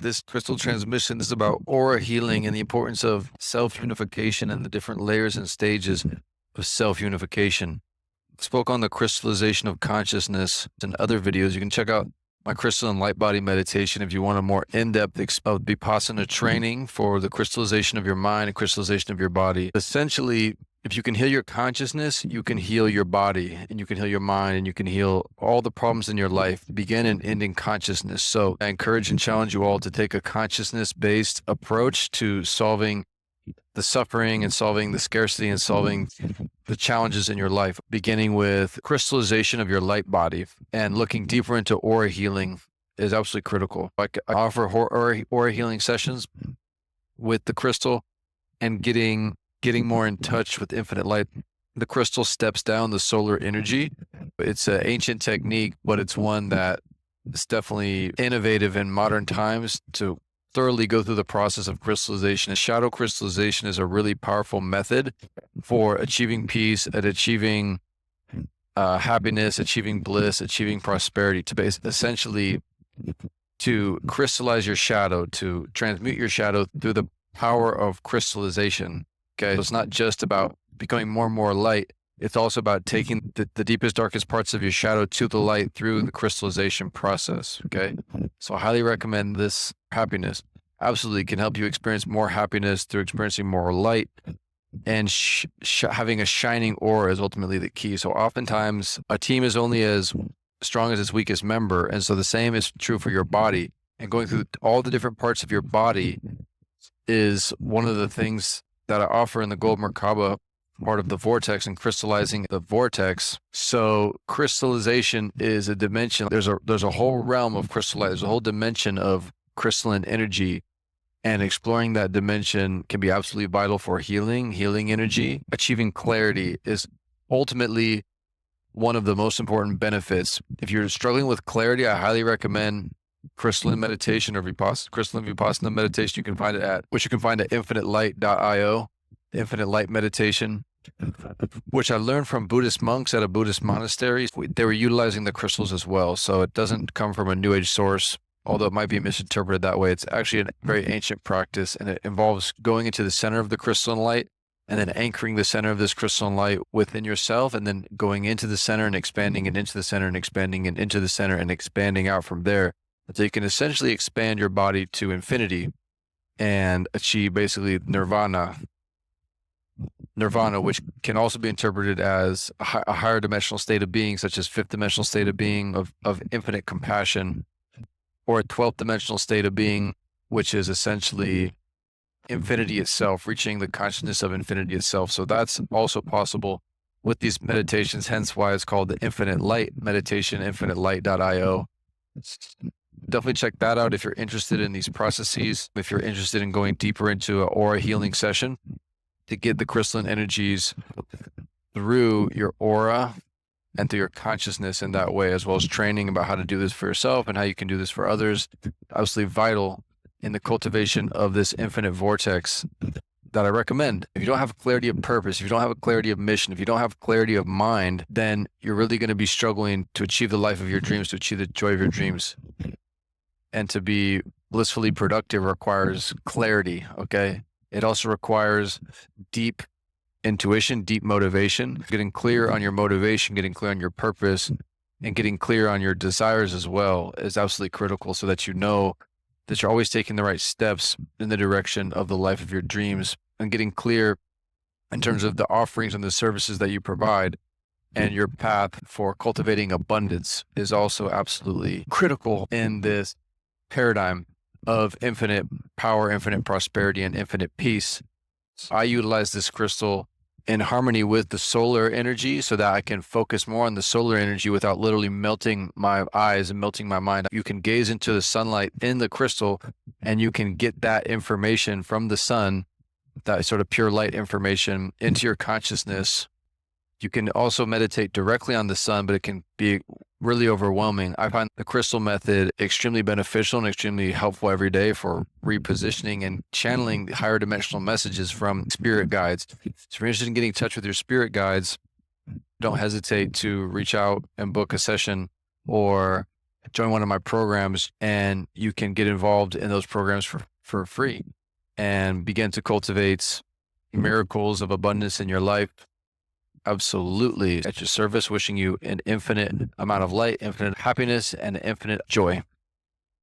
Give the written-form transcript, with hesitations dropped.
This crystal transmission is about aura healing and the importance of self-unification and the different layers and stages of self-unification. Spoke on the crystallization of consciousness in other videos. You can check out my crystalline light body meditation if you want a more in-depth of Vipassana training for the crystallization of your mind and crystallization of your body. Essentially, if you can heal your consciousness, you can heal your body, and you can heal your mind, and you can heal all the problems in your life, begin and end in consciousness. So I encourage and challenge you all to take a consciousness-based approach to solving the suffering and solving the scarcity and solving the challenges in your life, beginning with crystallization of your light body and looking deeper into aura healing is absolutely critical. I offer aura healing sessions with the crystal and getting more in touch with infinite light. The crystal steps down the solar energy. It's an ancient technique, but it's one that is definitely innovative in modern times to thoroughly go through the process of crystallization. A shadow crystallization is a really powerful method for achieving peace and achieving happiness, achieving bliss, achieving prosperity, to essentially to crystallize your shadow, to transmute your shadow through the power of crystallization. Okay, so it's not just about becoming more and more light. It's also about taking the deepest, darkest parts of your shadow to the light through the crystallization process. Okay, so I highly recommend this. Happiness absolutely can help you experience more happiness through experiencing more light, and having a shining aura is ultimately the key. So oftentimes a team is only as strong as its weakest member, and so the same is true for your body. And going through all the different parts of your body is one of the things that I offer in the Gold Merkaba part of the vortex and crystallizing the vortex. So crystallization is a dimension. There's a whole realm of crystallization. There's a whole dimension of crystalline energy, and exploring that dimension can be absolutely vital for healing energy. Achieving clarity is ultimately one of the most important benefits. If you're struggling with clarity, I highly recommend crystalline meditation or crystalline Vipassana meditation. You can find it at infinitelight.io, infinite light meditation, which I learned from Buddhist monks at a Buddhist monastery. They were utilizing the crystals as well. So it doesn't come from a New Age source, although it might be misinterpreted that way. It's actually a very ancient practice, and it involves going into the center of the crystalline light and then anchoring the center of this crystalline light within yourself, and then going into the center and expanding it into the center and expanding it into the center and expanding out from there. So you can essentially expand your body to infinity and achieve basically nirvana, which can also be interpreted as a higher dimensional state of being, such as fifth dimensional state of being of infinite compassion, or a 12th dimensional state of being, which is essentially infinity itself, reaching the consciousness of infinity itself. So that's also possible with these meditations, hence why it's called the Infinite Light Meditation, infinitelight.io. Definitely check that out if you're interested in these processes, if you're interested in going deeper into an aura healing session to get the crystalline energies through your aura and through your consciousness in that way, as well as training about how to do this for yourself and how you can do this for others. Obviously vital in the cultivation of this infinite vortex that I recommend. If you don't have clarity of purpose, if you don't have a clarity of mission, if you don't have clarity of mind, then you're really going to be struggling to achieve the life of your dreams, to achieve the joy of your dreams. And to be blissfully productive requires clarity, okay? It also requires deep intuition, deep motivation, getting clear on your motivation, getting clear on your purpose, and getting clear on your desires as well is absolutely critical, so that you know that you're always taking the right steps in the direction of the life of your dreams, and getting clear in terms of the offerings and the services that you provide. And your path for cultivating abundance is also absolutely critical in this paradigm of infinite power, infinite prosperity, and infinite peace. I utilize this crystal in harmony with the solar energy so that I can focus more on the solar energy without literally melting my eyes and melting my mind. You can gaze into the sunlight in the crystal, and you can get that information from the sun, that sort of pure light information, into your consciousness. You can also meditate directly on the sun, but it can be really overwhelming. I find the crystal method extremely beneficial and extremely helpful every day for repositioning and channeling higher dimensional messages from spirit guides. So if you're interested in getting in touch with your spirit guides, don't hesitate to reach out and book a session, or join one of my programs and you can get involved in those programs for free and begin to cultivate miracles of abundance in your life. Absolutely at your service, wishing you an infinite amount of light, infinite happiness, and infinite joy.